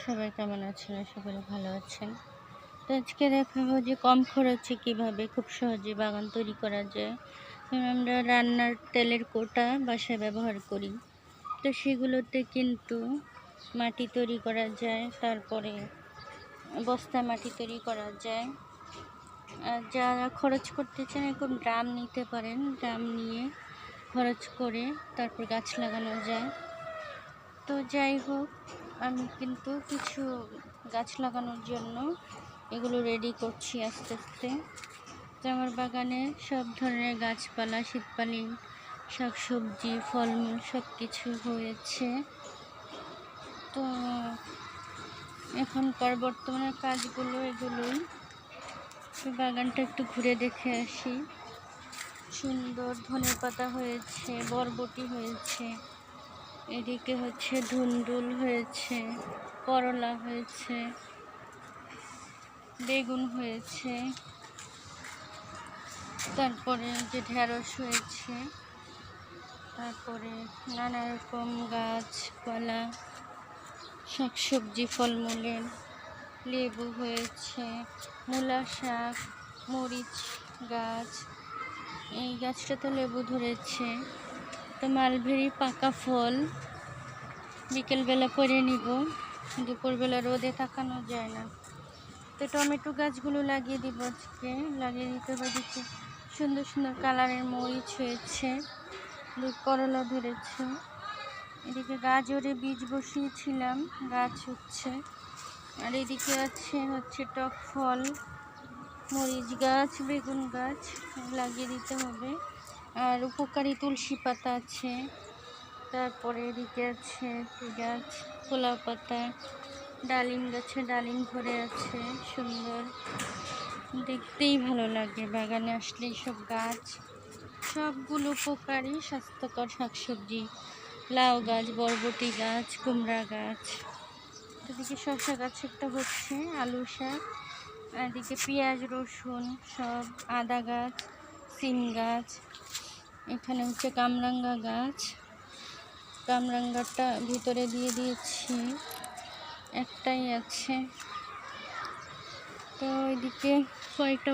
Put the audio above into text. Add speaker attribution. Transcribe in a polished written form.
Speaker 1: সবাই কেমন আছেন? আশা করি ভালো আছেন। তো আজকে দেখাবো যে কম খরচে কিভাবে খুব সহজে বাগান তৈরি করা যায়। যেমন আমরা রান্নার তেলের কোটা বাসায় ব্যবহার করি, তো সেগুলোতে কিন্তু মাটি তৈরি করা যায়, তারপরে বস্তা মাটি তৈরি করা যায়। আর যারা খরচ করতে চান এরকম ড্রাম নিতে পারেন, ড্রাম নিয়ে খরচ করে তারপর গাছ লাগানো যায়। তো যাই হোক, আমি কিন্তু কিছু গাছ লাগানোর জন্য এগুলো রেডি করছি আস্তে আস্তে। তো আমার বাগানে সব ধরনের গাছপালা, শীতকালীন শাকসবজি, ফলমূল সব কিছু হয়েছে। তো এখনকার বর্তমানে কাজগুলো এগুলোই। তো বাগানটা একটু ঘুরে দেখে আসি। সুন্দর ধনেপাতা হয়েছে, বরবটি হয়েছে, এদিকে হচ্ছে ধুন্দুল হয়েছে, করলা হয়েছে, বেগুন হয়েছে, তারপরে যে ঢেঁড়স হয়েছে, তারপরে নানা রকম গাছপালা, শাকসবজি, ফলমূলের, লেবু হয়েছে, মূলা শাক, মরিচ গাছ, এই গাছটাতে লেবু ধরেছে। তো মালবেরি পাকা ফল বিকেলবেলা পরে নিব, দুপুরবেলা রোদে তাকানো যায় না। তো টমেটো গাছগুলো লাগিয়ে দিব, আজকে লাগিয়ে দিতে হবে। দেখি সুন্দর সুন্দর কালারের মরিচ হয়েছে, করলা ধরেছে। এদিকে গাজরে বীজ বসিয়েছিলাম, গাছ হচ্ছে। আর এদিকে হচ্ছে টক ফল, মরিচ গাছ, বেগুন গাছ লাগিয়ে দিতে হবে। আর উপকারী তুলসী পাতা আছে। তারপরে এদিকে আছে গাছ, কলা পাতা, ডালিম গাছে ডালিম ধরে আছে, সুন্দর, দেখতেই ভালো লাগে। বাগানে আসলেই সব গাছ, সবগুলো উপকারী স্বাস্থ্যকর শাকসবজি, লাউ গাছ, বরবটি গাছ, কুমড়া গাছ। এদিকে শসা গাছ একটা হচ্ছে, আলু শাক, এদিকে পেঁয়াজ, রসুন সব, আদা গাছ, সিম গাছ। এখানে হচ্ছে কামরাঙ্গা গাছ, কামরাঙ্গাটা ভিতরে দিয়ে দিয়েছি, একটাই আছে। তো এদিকে কয়েকটা